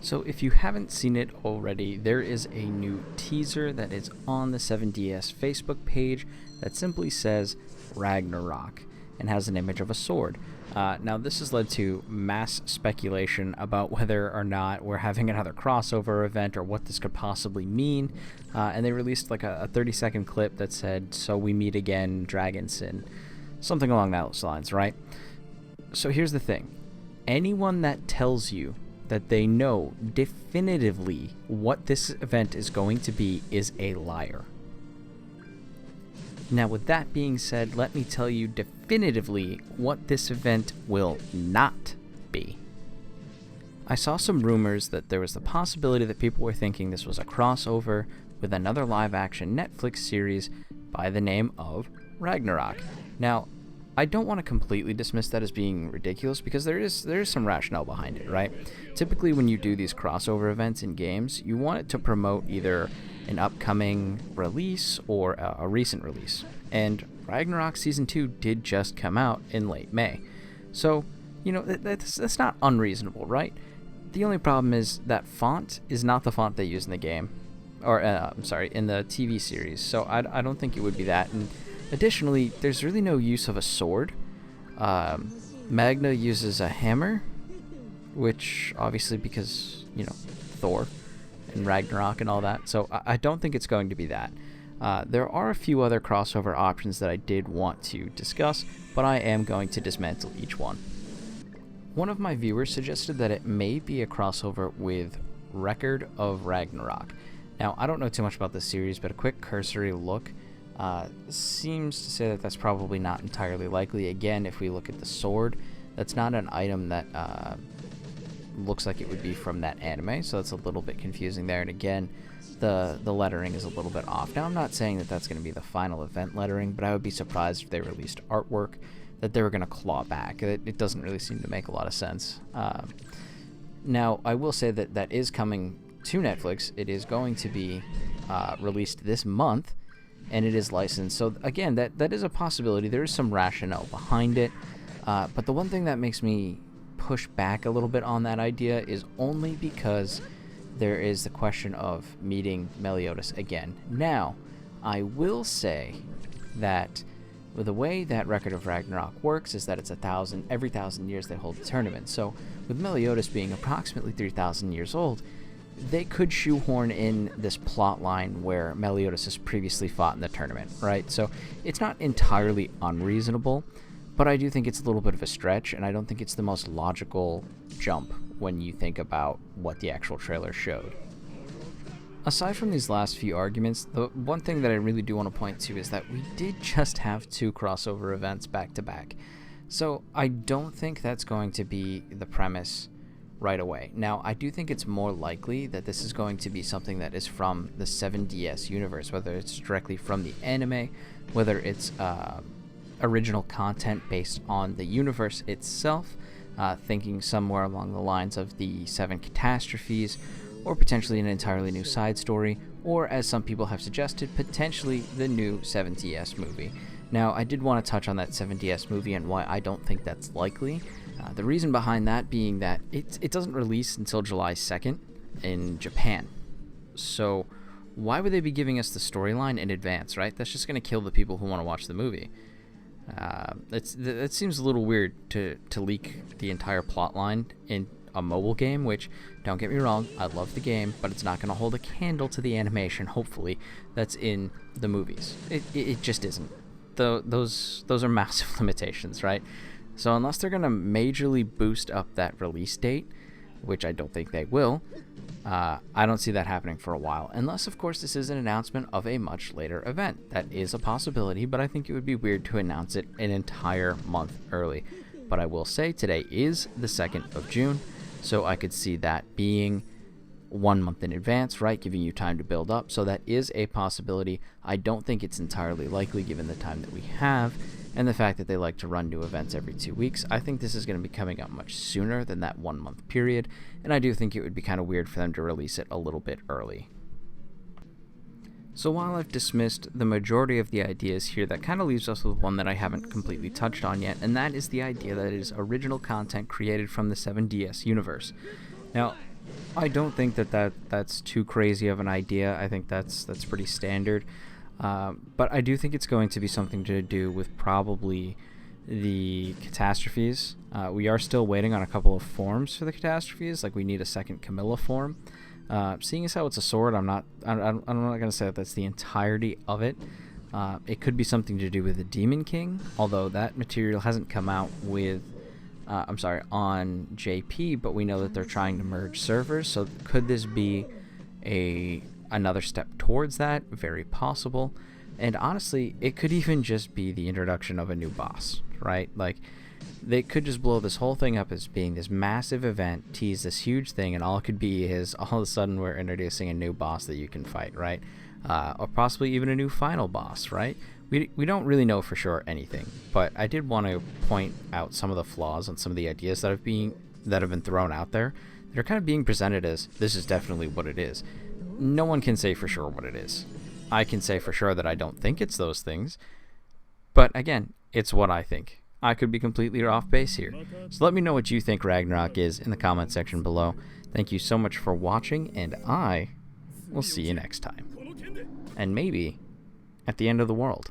So if you haven't seen it already, there is a new teaser that is on the 7DS Facebook page that simply says Ragnarok and has an image of a sword. Now this has led to mass speculation about whether or not we're having another crossover event or what this could possibly mean. And they released like a 30-second clip that said, "So we meet again, Dragonson," something along those lines, right? So here's the thing. Anyone that tells you that they know definitively what this event is going to be is a liar. Now, with that being said, let me tell you definitively what this event will not be. I saw some rumors that there was the possibility that people were thinking this was a crossover with another live-action Netflix series by the name of Ragnarok. Now, I don't want to completely dismiss that as being ridiculous because there is some rationale behind it, right? Typically when you do these crossover events in games, you want it to promote either an upcoming release or a recent release. And Ragnarok Season 2 did just come out in late May. So, that's not unreasonable, right? The only problem is that font is not the font they use in the game. Or, in the TV series. So I don't think it would be that. And additionally, there's really no use of a sword. Magna uses a hammer, which obviously because, Thor and Ragnarok and all that. So I don't think it's going to be that. There are a few other crossover options that I did want to discuss, but I am going to dismantle each one. One of my viewers suggested that it may be a crossover with Record of Ragnarok. Now, I don't know too much about this series, but a quick cursory look seems to say that that's probably not entirely likely. Again, if we look at the sword, that's not an item that looks like it would be from that anime, so that's a little bit confusing there. And again, the lettering is a little bit off. Now, I'm not saying that that's going to be the final event lettering, but I would be surprised if they released artwork that they were going to claw back. It doesn't really seem to make a lot of sense. Now, I will say that that is coming to Netflix. It is going to be released this month, and it is licensed. So again, that is a possibility. There is some rationale behind it. But the one thing that makes me push back a little bit on that idea is only because there is the question of meeting Meliodas again. Now, I will say that the way that Record of Ragnarok works is that it's every 1,000 years they hold a tournament. So with Meliodas being approximately 3,000 years old, they could shoehorn in this plot line where Meliodas has previously fought in the tournament, right? So it's not entirely unreasonable, but I do think it's a little bit of a stretch, and I don't think it's the most logical jump when you think about what the actual trailer showed. Aside from these last few arguments, the one thing that I really do want to point to is that we did just have 2 crossover events back to back. So I don't think that's going to be the premise right away. Now, I do think it's more likely that this is going to be something that is from the 7DS universe, whether it's directly from the anime, whether it's original content based on the universe itself, thinking somewhere along the lines of the 7 catastrophes, or potentially an entirely new side story, or as some people have suggested, potentially the new 7DS movie. Now, I did want to touch on that 7DS movie and why I don't think that's likely. The reason behind that being that it doesn't release until July 2nd in Japan. So why would they be giving us the storyline in advance, right? That's just going to kill the people who want to watch the movie. That seems a little weird to leak the entire plot line in a mobile game, which, don't get me wrong, I love the game, but it's not going to hold a candle to the animation, hopefully, that's in the movies. It just isn't. Those are massive limitations, right? So unless they're going to majorly boost up that release date, which I don't think they will, I don't see that happening for a while. Unless, of course, this is an announcement of a much later event. That is a possibility, but I think it would be weird to announce it an entire month early. But I will say today is the 2nd of June, so I could see that being 1 month in advance, right, giving you time to build up. So that is a possibility. I don't think it's entirely likely given the time that we have and the fact that they like to run new events every 2 weeks. I think this is going to be coming up much sooner than that 1 month period, and I do think it would be kind of weird for them to release it a little bit early. So while I've dismissed the majority of the ideas here, that kind of leaves us with one that I haven't completely touched on yet, and that is the idea that it is original content created from the 7DS universe. Now, I don't think that's too crazy of an idea. I think that's pretty standard. But I do think it's going to be something to do with probably the catastrophes. We are still waiting on a couple of forms for the catastrophes. Like, we need a second Camilla form. Seeing as how it's a sword, I'm not going to say that that's the entirety of it. It could be something to do with the Demon King, although that material hasn't come out with, on JP, but we know that they're trying to merge servers, so could this be another step towards that? Very possible. And honestly, it could even just be the introduction of a new boss, right? Like, they could just blow this whole thing up as being this massive event, tease this huge thing, and all it could be is all of a sudden we're introducing a new boss that you can fight, right? Or possibly even a new final boss, right? We don't really know for sure anything, but I did want to point out some of the flaws and some of the ideas that have been thrown out there that are kind of being presented as this is definitely what it is. No one can say for sure what it is. I can say for sure that I don't think it's those things, but again, it's what I think. I could be completely off base here. So let me know what you think Ragnarok is in the comment section below. Thank you so much for watching, and I will see you next time. And maybe at the end of the world.